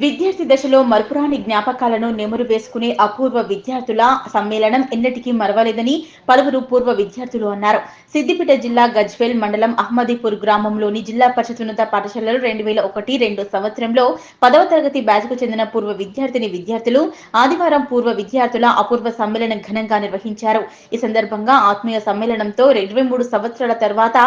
విద్యార్థి దశలో మరపురాని జ్ఞాపకాలను నెమరు వేసుకునే అపూర్వ విద్యార్థుల సమ్మేళనం ఎన్నటికీ మరవలేదని పలువురు పూర్వ విద్యార్థులు అన్నారు. సిద్దిపేట జిల్లా గజ్వేల్ మండలం అహ్మదీపూర్ గ్రామంలోని జిల్లా పరిషత్ ఉన్నత పాఠశాలలో 2001-2 సంవత్సరంలో 10వ తరగతి బ్యాచ్కు చెందిన పూర్వ విద్యార్థులు ఆదివారం పూర్వ విద్యార్థుల అపూర్వ సమ్మేళనం ఘనంగా నిర్వహించారు. ఈ సందర్భంగా ఆత్మీయ సమ్మేళనంతో 23 సంవత్సరాల తర్వాత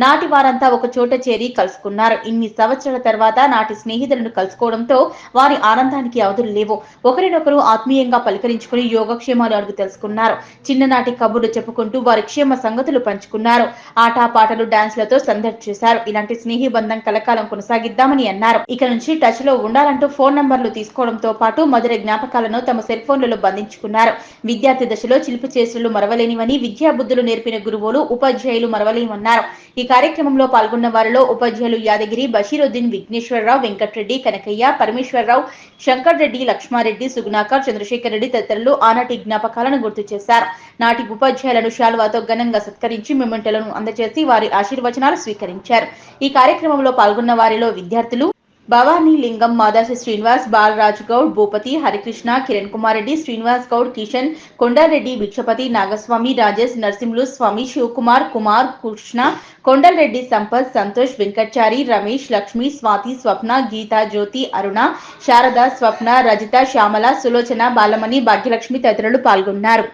నాటి వారంతా ఒక చోట చేరి కలుసుకున్నారు. ఇన్ని సంవత్సరాల తర్వాత నాటి స్నేహితులను కలుసుకోవడంతో వారి ఆనందానికి అవధులు లేవు. ఒకరినొకరు ఆత్మీయంగా పలకరించుకుని యోగక్షేమాలు అడుగు తెలుసుకున్నారు. చిన్ననాటి కబుర్లు చెప్పుకుంటూ వారి క్షేమ సంగతులు పంచుకున్నారు. ఆటపాటలు డాన్స్లతో సందడి చేశారు. ఇలాంటి స్నేహి బంధం కలకాలం కొనసాగిద్దామని అన్నారు. ఇక నుంచి టచ్ లో ఉండాలంటూ ఫోన్ నంబర్లు తీసుకోవడంతో పాటు మధుర జ్ఞాపకాలను తమ సెల్ ఫోన్లలో బంధించుకున్నారు. విద్యార్థి దశలో చిలిపి చేష్టలు మరవలేనివని, విద్యా బుద్ధులు నేర్పిన గురువులు ఉపాధ్యాయులు మరవలేమన్నారు. ఈ కార్యక్రమంలో పాల్గొన్న వారిలో ఉపాధ్యాయులు యాదగిరి, బషీరుద్దీన్, విఘ్నేశ్వరరావు, వెంకటరెడ్డి, కనకయ్య, పరమేశ్వరరావు, శంకర్ రెడ్డి, లక్ష్మారెడ్డి, సుగుణాకర్, చంద్రశేఖర్ రెడ్డి తదితరులు ఆనాటి జ్ఞాపకాలను గుర్తు చేశారు. నాటి ఉపాధ్యాయులను శాలువాతో ఘనంగా సత్కరించి మెమెంటోలను అందజేసి వారి ఆశీర్వచనాలు స్వీకరించారు. ఈ కార్యక్రమంలో పాల్గొన్న వారిలో విద్యార్థులు భవానీ లింగం, మాదాసి శ్రీనివాస్, బాలరాజు గౌడ్, భూపతి, హరికృష్ణ, కిరణ్ కుమార్ రెడ్డి, శ్రీనివాస్ గౌడ్, కిషన్, కొండారెడ్డి, భిక్షపతి, నాగస్వామి, రాజేష్, నరసింహులు, స్వామి, శివకుమార్, కుమార్, కృష్ణ, కొండలరెడ్డి, సంపత్, సంతోష్, వెంకట్చారి, రమేష్, లక్ష్మి, స్వాతి, స్వప్న, గీత, జ్యోతి, అరుణ, శారద, స్వప్న, రజిత, శ్యామల, సులోచన, బాలమణి, భాగ్యలక్ష్మి తదితరులు పాల్గొన్నారు.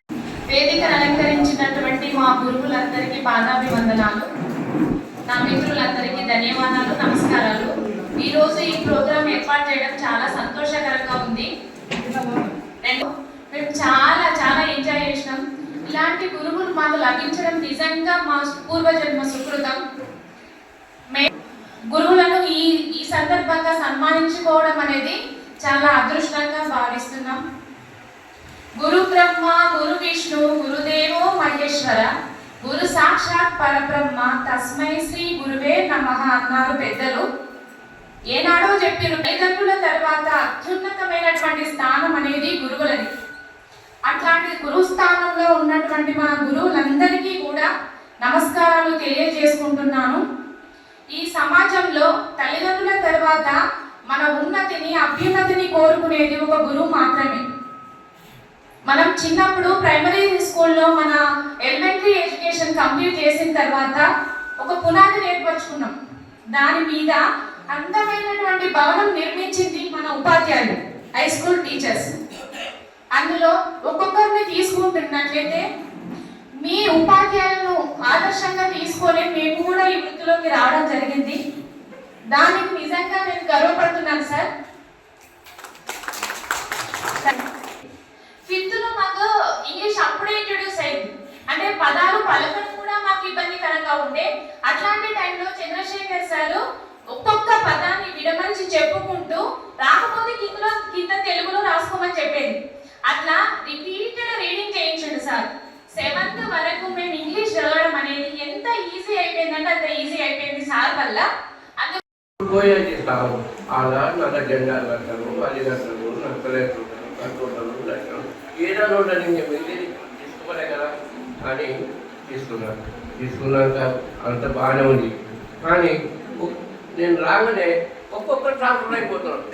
వేదికను అలంకరించినటువంటి మా గురువులందరికీ పాదాభివందనాలు. నా మిత్రులందరికీ ధన్యవాదాలు, నమస్కారాలు. ఈ రోజు ఈ ప్రోగ్రాం ఏర్పాటు చేయడం చాలా సంతోషకరంగా ఉంది. మేము చాలా చాలా ఎంజాయ్ చేసినాం. ఇలాంటి గురువులు మాకు లభించడం నిజంగా మా పూర్వజన్మ సుకృతం. గురువులను ఈ సందర్భంగా సన్మానించుకోవడం అనేది చాలా అదృష్టంగా భావిస్తున్నాం. గురు బ్రహ్మ, గురు విష్ణు, గురుదేవో మహేశ్వర, గురు సాక్షాత్ పరబ్రహ్మ, తస్మై శ్రీ గురువే నమః అన్నారు పెద్దలు. ఏనాడో చెప్పారు, తల్లిదండ్రుల తర్వాత అత్యున్నతమైనటువంటి స్థానం అనేది గురువులది. అట్లాంటి గురు స్థానంలో ఉన్నటువంటి మా గురువులందరికీ కూడా నమస్కారాలు తెలియజేసుకుంటున్నాను. ఈ సమాజంలో తల్లిదండ్రుల తర్వాత మన ఉన్నతిని, అభ్యున్నతిని కోరుకునేది ఒక గురువు మాత్రమే. మనం చిన్నప్పుడు ప్రైమరీ స్కూల్లో మన ఎలిమెంటరీ ఎడ్యుకేషన్ కంప్లీట్ చేసిన తర్వాత ఒక పునాదిని ఏర్పరచుకున్నాం. దాని మీద అందమైనటువంటి భవనం నిర్మించింది మన ఉపాధ్యాయులు, హై స్కూల్ టీచర్స్. అందులో ఒక్కొక్కరిని తీసుకుంటున్నట్లయితే మీ ఉపాధ్యాయులను ఆదర్శంగా తీసుకొని మేము కూడా ఈ వృత్తిలోకి రావడం జరిగింది. దానికి నిజంగా నేను గర్వపడుతున్నాను సార్. ఫిఫ్త్లో మాకు ఇంగ్లీష్ అప్పుడే ఇంట్రొడ్యూస్ అయింది. అంటే పదాలు పలకడం కూడా మాకు ఇబ్బందికరంగా ఉండే. అట్లాంటి టైంలో చంద్రశేఖర్ సార్ ఒక్కొక్క పదాన్ని విడమరిచి చెప్పుకుంటూ రాకపోతే కింద తెలుగులో రాసుకోమని చెప్పేది. అట్లా రిపీటెడ్ రీడింగ్ చేయించండి సార్. 7th వరకు మేము ఇంగ్లీష్ చదవడం అనేది ఎంత ఈజీ అయిపోయిందంటే అంత ఈజీ అయిపోయింది సార్ వల్ల. ఏదో తీసుకోలే కదా అని తీసుకున్నాక అంత బాగానే ఉంది. కానీ నేను రాగానే ఒక్కొక్కరు ట్రాన్స్ఫర్ అయిపోతున్నాను.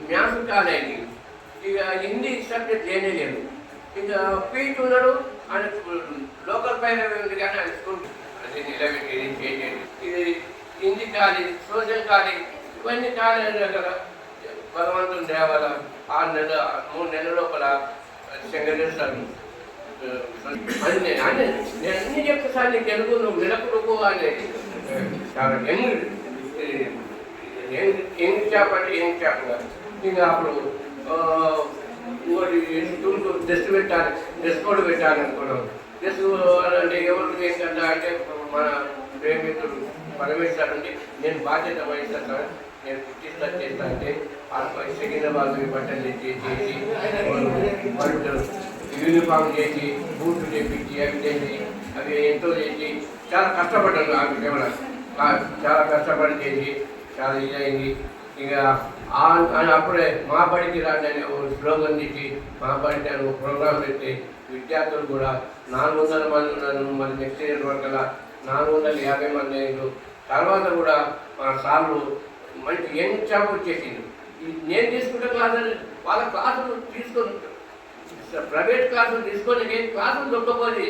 మ్యాథ్స్ కాలేజీ ఇక హిందీ సబ్జెక్ట్ లేనే లేదు. ఇక పీట్ ఉన్నాడు, ఆయన లోకల్ పైన ఉంది కానీ ఆయన స్కూల్ అది నిలబెట్టేది చేసేది. ఇది హిందీ కాలేజీ, సోషల్ కాలేజీ, ఇవన్నీ కాలేజీ కదా. భగవంతుని దేవాల 3 నెలల లోపల సెంగరేస్తారు అని నేను అన్ని చెప్తా సార్. నీ తెలుగు నువ్వు నిలబడుకో అనేది చాలా యంగ్ చేప అంటే యంగ్ చేప కాదు. ఇంకా అప్పుడు స్కూల్కు డ్రెస్ పెట్టాలి, డ్రెస్ కోడ్ పెట్టాలి అనుకున్నాం. డ్రెస్ అంటే ఎవరు ఏంటంటే అంటే మన ప్రేమికుడు పరమేశ్వరు అంటే నేను బాధ్యత వహిస్తాను సార్, నేను పుట్టిస్తా చేస్తా అంటే సికింద్రాబాద్ బట్టలు చేసి యూనిఫామ్ చేసి బూట్లు చేపించి అవి చేసి అవి ఎంతో చేసి చాలా కష్టపడ్డాను. ఆ విషయంలో చాలా కష్టపడి చేసి చాలా ఇదైంది. ఇక అప్పుడే మా బడికి రాండి అని స్లోగన్ తెచ్చి మా బడికి అని ప్రోగ్రాం పెట్టి విద్యార్థులు కూడా 400 మంది ఉన్నారు. మరి నెక్స్ట్ ఇయర్ వరకు 450 మంది అయ్యారు. తర్వాత కూడా మా సార్లు మంచి యంగ్ స్టాఫ్ వచ్చేసింది. నేను తీసుకుంటే క్లాసులు వాళ్ళ క్లాసులు తీసుకొని ప్రైవేట్ క్లాసులు తీసుకొని నేను క్లాసులు దొరకపోయి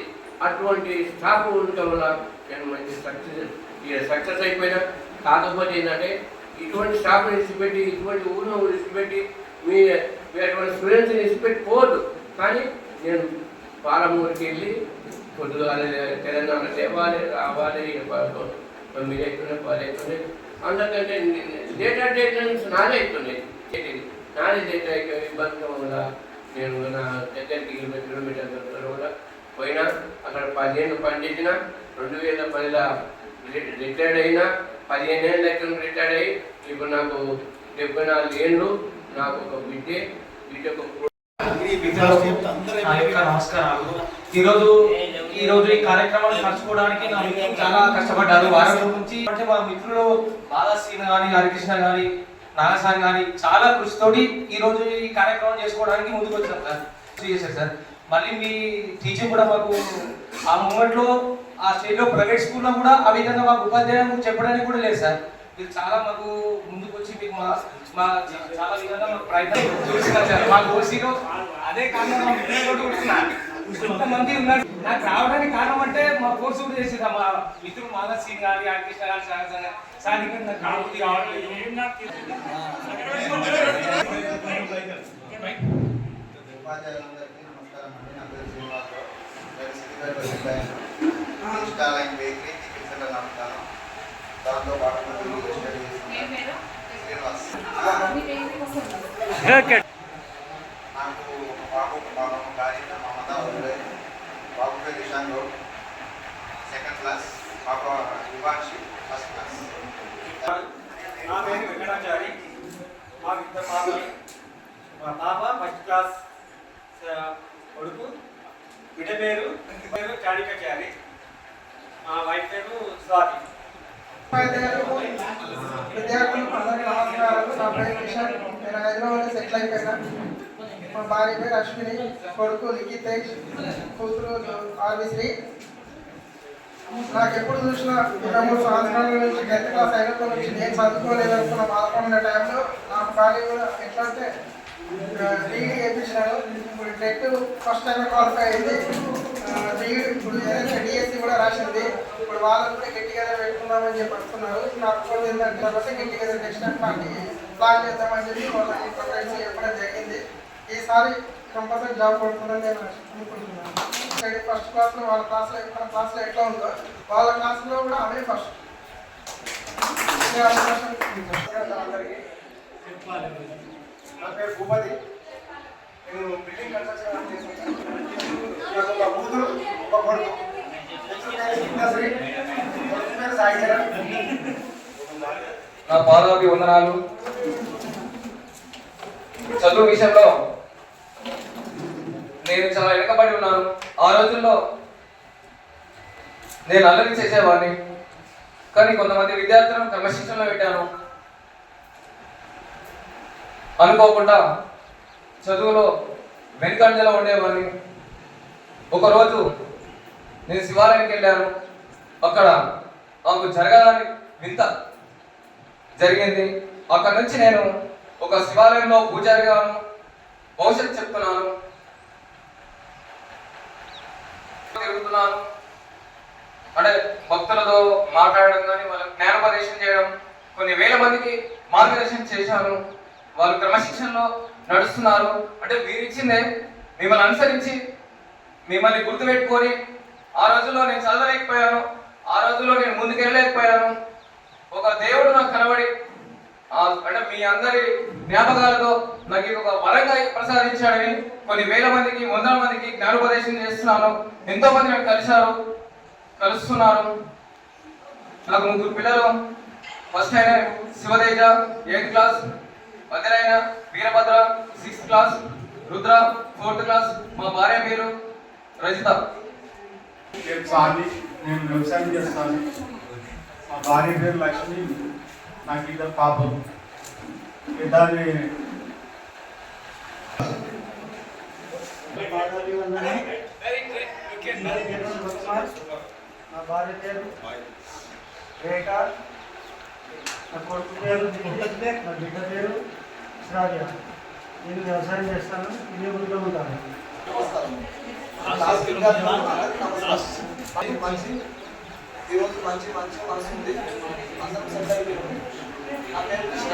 అటువంటి స్టాఫ్ ఉండటం వల్ల నేను మంచి సక్సెస్ అయిపోయినా. కాకపోతే ఏంటంటే ఇటువంటి స్టాఫ్ని ఇచ్చిపెట్టి ఇటువంటి ఊరిని ఇచ్చిపెట్టి మీ అటువంటి స్టూడెంట్స్ని ఇచ్చిపెట్టి పోదు. కానీ నేను పాలమూరుకి వెళ్ళి పొద్దుగా తెలంగాణ తేవాలి రావాలి 9 అవుతున్నాయి 10 అవుతున్నాయి. అందుకంటే డేటా డేటన్స్ నాదే అవుతున్నాయి. నాదే డేటా ఇబ్బంది వల్ల నేను నా దగ్గరికి 20 కిలోమీటర్ల దూరం కూడా పోయినా. అక్కడ 10 ఏళ్ళు పనిచేసిన. 2010లో రిటైర్డ్ అయినా. 15 ఏళ్ళ దగ్గర రిటైర్డ్ అయ్యి ఇప్పుడు నాకు 74 ఏళ్ళు. నాకు ఒక బిడ్డకు నమస్కారాలు. ఈరోజు ఈ కార్యక్రమాన్ని నడుచుకోవడానికి నా మిత్రులు చాలా కష్టపడ్డారు. వారం నుంచి అంటే మా మిత్రులు బాలాశ్రీని కానీ హరికృష్ణ కానీ నాగసాని కానీ చాలా కృషితోటి ఈరోజు ఈ కార్యక్రమం చేసుకోవడానికి ముందుకు వచ్చారు సార్. చేశారు సార్. మళ్ళీ మీ టీచింగ్ కూడా మాకు ఆ మూమెంట్లో ఆ స్టేజ్లో ప్రైవేట్ స్కూల్లో కూడా ఆ విధంగా మాకు ఉపాధ్యాయులు చెప్పడానికి కూడా లేదు సార్. మీరు చాలా మాకు ముందుకు వచ్చి మీకు మా చాలా విధంగా మాకు ప్రయత్నం చూస్తున్నారు సార్. మా ఓసీలో అదే కారణం మా మిత్రులు కూడా కొంతమంది ఉన్నారు. నాకు రావడానికి కారణం అంటే మా కోర్సు కూడా చేసేది మా మిత్రులు మాధవ్ సింగ్ గారి హరికృష్ణ గారి సార్ ఇక్కడ నాకు రావద్దు రావట్లేదు. ఉపాధ్యాయులందరికీ నమస్కారం అండి. నా పేరు శ్రీనివాసరావు. నేను సిద్ధిపేట బేకరీ టిఫిన్ సెంటర్ నడుపుతాను. దాంతో పాటు స్టడీ చేస్తున్నాను. శ్రీనివాస్. నాకు ఒక బాబు ఒక బాబమ్మ భార్య మమత బాబు పేరు ఇషాన్ గౌడ్ 2nd క్లాస్, పాప యువాన్షి 1st క్లాస్. నా పేరు వెంకటాచారి. మా ఇద్దరు పాపలు. మా పాప 1st క్లాస్ కొడుకు. బిడ్డ పేరు చాడికాచారి. మా వైఫ్ పేరు స్వాతి. విద్యార్థులకు అందరికీ నమస్కారాలు. నా పేరు కిషన్. నేను హైదరాబాద్లో సెటిల్ అయిపోయినా. మా భార్య పేరు అశ్విని, కొడుకు లిఖితేష్, కూతురు ఆర్విశ్రీ. నాకు ఎప్పుడు చూసినా 23 సంవత్సరాల నుంచి 10th క్లాస్ అయినప్పటి నుంచి నేను చదువుకోలేదనుకున్న బాధపడిన టైంలో నాకు భార్య కూడా ఎట్లా అంటే డిగ్రీ చేయించినాను. ఇప్పుడు టెట్ ఫస్ట్ టైం క్వాలిఫై అయింది. ఇప్పుడు ఏదైతే డిఎస్సి కూడా రాసింది. ఇప్పుడు వాళ్ళకు కూడా గట్టిగా పెట్టుకుందామని చెప్పి అనుకున్నారు. నాకు ఏంటంటే కాబట్టి గట్టిగా నెక్స్ట్ టైం పార్టీ ప్లాన్ చేద్దామని చెప్పి వాళ్ళకి ప్రిఫరెన్స్ చెప్పడం జరిగింది. ఈసారి కంపల్సరీ జాబ్ కొడుతుందని నేను అనుకుంటున్నాను. 1st క్లాస్లో వాళ్ళ క్లాస్లో మన క్లాస్లో ఎట్లా ఉందో వాళ్ళ క్లాస్లో కూడా అవే ఫస్ట్. అందరికీ నా పేరు భూపతి. నేను బిల్డింగ్ కన్స్ట్రక్షన్ చేస్తున్నాను. నాకు ఒక కూతురు ఒక కొడుకు. నా పాదాభి వందనాలు. చదువు విషయంలో నేను చాలా వెనుకబడి ఉన్నాను. ఆ రోజుల్లో నేను అల్లరి చేసేవాడిని. కానీ కొంతమంది విద్యార్థులను క్రమశిక్షణలో పెట్టాను. అనుకోకుండా చదువులో వెనుకంజలో ఉండేవాడిని. ఒకరోజు నేను శివాలయానికి వెళ్ళాను. అక్కడ నాకు జరగదని వింత జరిగింది. అక్కడ నుంచి నేను ఒక శివాలయంలో పూజారిగాను భవిష్యత్తు చెప్తున్నాను, తిరుగుతున్నాను. అంటే భక్తులతో మాట్లాడడం కానీ వాళ్ళకి జ్ఞానోపదేశం చేయడం, కొన్ని వేల మందికి మార్గదర్శనం చేశాను. వాళ్ళు క్రమశిక్షణలో నడుస్తున్నారు. అంటే మీరు ఇచ్చిందే మిమ్మల్ని అనుసరించి మిమ్మల్ని గుర్తుపెట్టుకొని ఆ రోజుల్లో నేను చదవలేకపోయాను. ఆ రోజుల్లో నేను ముందుకెళ్ళలేకపోయాను. ఒక దేవుడు నాకు కనబడి అంటే మీ అందరి జ్ఞాపకాలతో నాకు ఒక వరంగా ప్రసాదించాడని కొన్ని వేల మందికి 100 మందికి జ్ఞానోపదేశం చేస్తున్నాను. ఎంతో మంది నాకు కలుస్తున్నారు. నాకు 3 పిల్లలు. ఫస్ట్ అయిన శివతేజ 8th క్లాస్, మధ్యనైన Veerabhadra 6th class, Rudra 4th class. మా భార్య పేరు రజిత. పేరు స్వామి. నేను వ్యవసాయం చేస్తాను. మా భార్య పేరు లక్ష్మి. నాకు 2 పాపలు. పెద్దాన్ని నా భార్య పేరు రేఖ. నా కొడుకు పేరు దిగ్విజయ్, నా బిడ్డ పేరు శ్రావ్య. నేను వ్యవసాయం చేస్తాను, ఇదే ఊళ్ళో ఉంటాను. ఈరోజు మంచి మనసు ఉంది, అందరం సెట్ అయిపోయింది. నా పేరు కృష్ణ,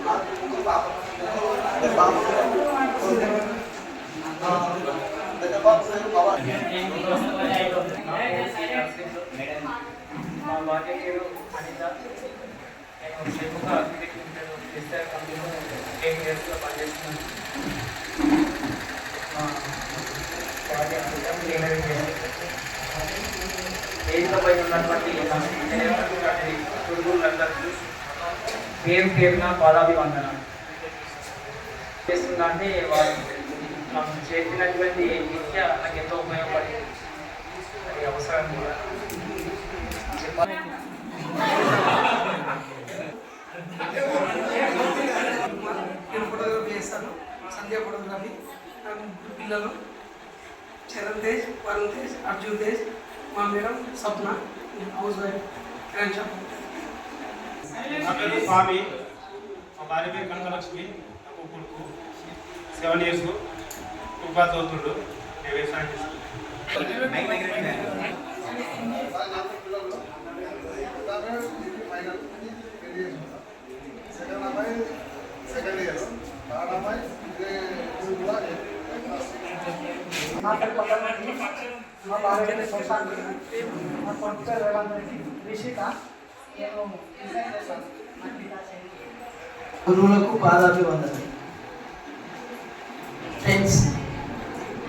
నాకు ముగ్గురు పాప, పెద్ద పాప పేరు పవన్. మా భార్య పేరు అనిత. నేను శ్రీముఖ కంపెనీలో 10 ఇయర్స్లో పనిచేస్తున్నాను. మా భార్య అనిత ఏజ్లో పైన ఉన్నటువంటి పురుగులందరికీ పేరున పాదాభివందనాలు చేస్తుందంటే వాళ్ళు నాకు చేసినటువంటి విద్య నాకు ఎంతో ఉపయోగపడింది. అది అవసరం కూడా చెప్పాలి. నేను ఫోటోగ్రఫీ చేస్తాను, సంధ్య ఫోటోగ్రఫీ. నాకు ముగ్గురు పిల్లలు, చరణ్ తేజ్, వరుణ్ తేజ్, అర్జున్ తేజ్. మా మేడం స్వప్న, హౌస్ వైఫ్, కిరణ్ షాప్. నా పేరు స్వామి, మా భార్య పేరు కనకలక్ష్మి. నాకు కొడుకు 7 years, ఉపాధి చదువుతుండు. నేను వ్యవసాయం చేస్తాను. సెకండ్ ఇయర్ అమ్మాయి మా పేరు పల్లవి, మా భార్య పేరు సుశాంతి, మా కొడుకు పేరు రేవంత్, రిషిక. నేను డిజైన్ చేస్తాను. గురువులకు పాదాభివందనం. ఫ్రెండ్స్,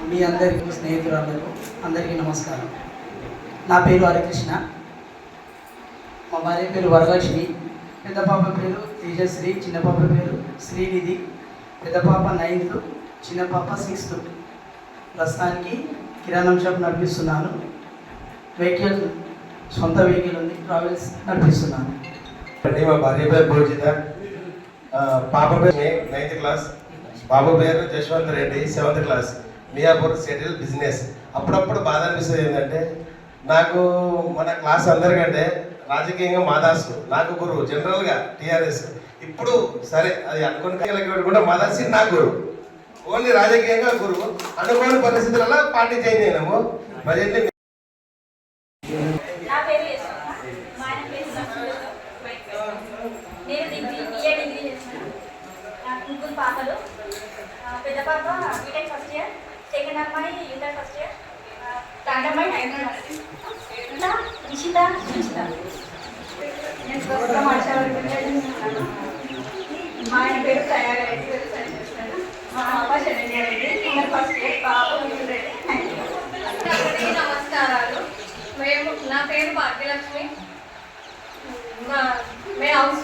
మీ అందరికీ, స్నేహితులందరికీ అందరికీ నమస్కారం. నా పేరు హరికృష్ణ, మా భార్య పేరు వరలక్ష్మి. పెద్ద పాప పేరు తేజశ్రీ, చిన్న పాప పేరు శ్రీనిధి. పెద్ద పాప 9th, చిన్న పాప 6th. ప్రస్తుతానికి కిరాణం షాప్ నడిపిస్తున్నాను. వెహికల్, సొంత వెహికల్ ఉంది, ట్రావెల్స్ నడిపిస్తున్నాను. మా భార్య పేరు పూజిత, పాప పేరు 9th class, బాబు పేరు Jashwanth Reddy 7th class. Miyapur settle business. అప్పుడప్పుడు బాధ అనిపిస్తుంది ఏంటంటే, నాకు మన క్లాస్ అందరికంటే రాజకీయంగా మాదాసు నాకు గురువు, జనరల్గా టీఆర్ఎస్. ఇప్పుడు సరే అది అనుకుని పెట్టుకుంటే మాదాసి నా గురువు, ఓన్లీ రాజకీయంగా గురువు. అనుకోని పరిస్థితులలో పార్టీ చేంజ్ అయినాము. ప్రజెంట్లీ నా పేరు యశోద, మా ఆయన పేరు సంస్కృత. నేను BA డిగ్రీ చేస్తున్నాను. నాకు ముగ్గురు పాపలు. పెద్ద పాప బీటెక్ ఫస్ట్ ఇయర్, సెకండ్ అమ్మాయి ఇంటర్ ఫస్ట్ ఇయర్, థర్డ్ అమ్మాయి 9th class. నిషిత, సుచిత. నేను ప్రస్తుతం ఆశావర్గంగా చేస్తున్నాను. మా ఆయన పేరు ప్రయాగరెడ్డి, వ్యవసాయం చేస్తాను. మా పాప Saranya Reddy, inter first year, బాబు రెడ్డి. నమస్కారాలు. నా పేరు భాగ్యలక్ష్మి. మేము హౌస్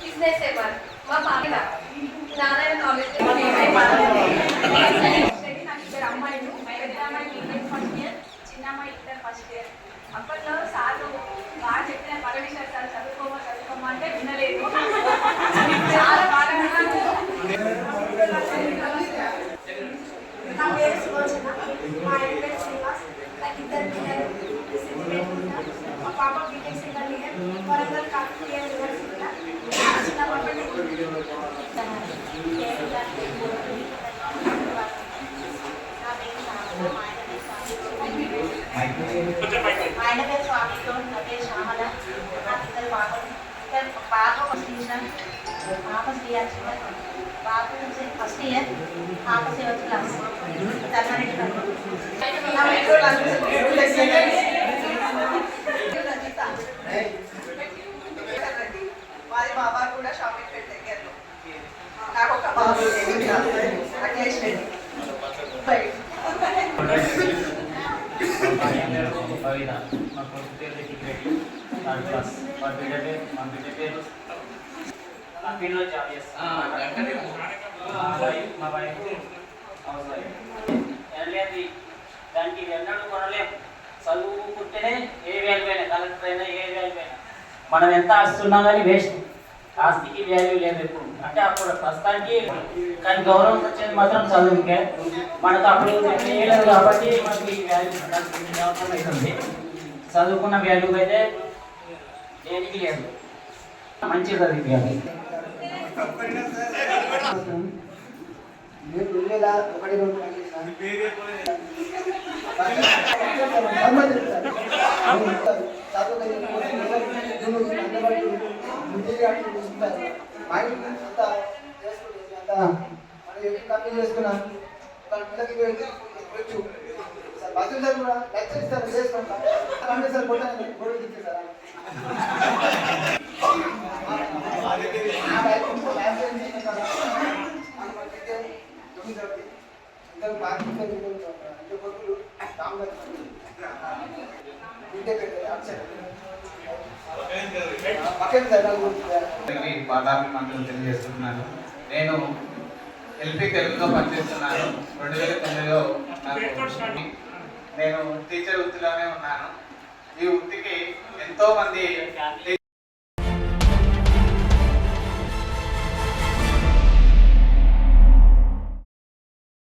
బిజినెస్ ఏమారు. మా పాప నారాయణ కాలేజ్. నాకు 2 అమ్మాయిలు. పెద్ద అమ్మాయి బీటెక్ ఫస్ట్ ఇయర్, చిన్న అమ్మాయి ఇంటర్ ఫస్ట్ ఇయర్. అప్పట్లో సార్లు బాగా చెప్పిన పరమేశ్వర్ సార్ చదువుకోమా అంటే వినలేదు. చాలా బాగా నా పేరు సులోచన, మా ఆయన పేరు శ్రీనివాస్. నాకు 2 పిల్లలు. మా పాప BTech second year, Warangal Kakatiya యూనివర్సిటీలో. చిన్న పాప ఆయన పేరు స్వామితో, నా పేరు శ్యామల. నాకు 2 పాపలు. పాప శ్రీకృష్ణ, పాప శ్రీయాక్షణ, బాబు ఫస్ట్ ఇయర్, పాప 7th class. ధర్మారెడ్డి గారు. వారి బాబా కూడా షాపింగ్ పెట్టి దగ్గరలో. నాకు ఒక బాబు అఖిలేష్ రెడ్డి. మా కొడుకు పేరు రెడ్డి, 3rd class. మా బిడ్డ పేరు నా ఫీల్డ్లో జాబ్ చేస్తాను. మా వైఫ్ హౌస్ వైఫ్. వెళ్ళేది దానికి ఎన్నడూ కొనలేము. చదువుకుంటేనే ఏ వాల్యూ అయినా, కలెక్టర్ అయినా ఏ వాల్యూ అయినా. మనం ఎంత ఆస్తున్నా కానీ వేస్ట్. ఆస్తికి వాల్యూ లేదు ఎప్పుడు. అంటే అప్పుడు ప్రస్తుతానికి కానీ గౌరవం వచ్చేది మాత్రం చదువుకే. మనకు అప్పుడు చేయలేదు కాబట్టి మనకి ఈ వాల్యూ అవసరం అవుతుంది. చదువుకున్న వాల్యూ అయితే దేనికి లేదు, మంచిగా చదివించాలి. నేను 2001 చేసుకున్నాను. బస్సు సార్ కూడా లెక్చర్ ఇస్తారు చేసుకుంటాను సార్ కొట్టాను గొడవ తిట్టారు పాదాభిమంత్రులు తెలియజేస్తున్నాను. నేను ఎల్పి తెలుగులో పనిచేస్తున్నాను. 2009లో నేను టీచర్ వృత్తిలోనే ఉన్నాను. ఈ వృత్తికి ఎంతో మంది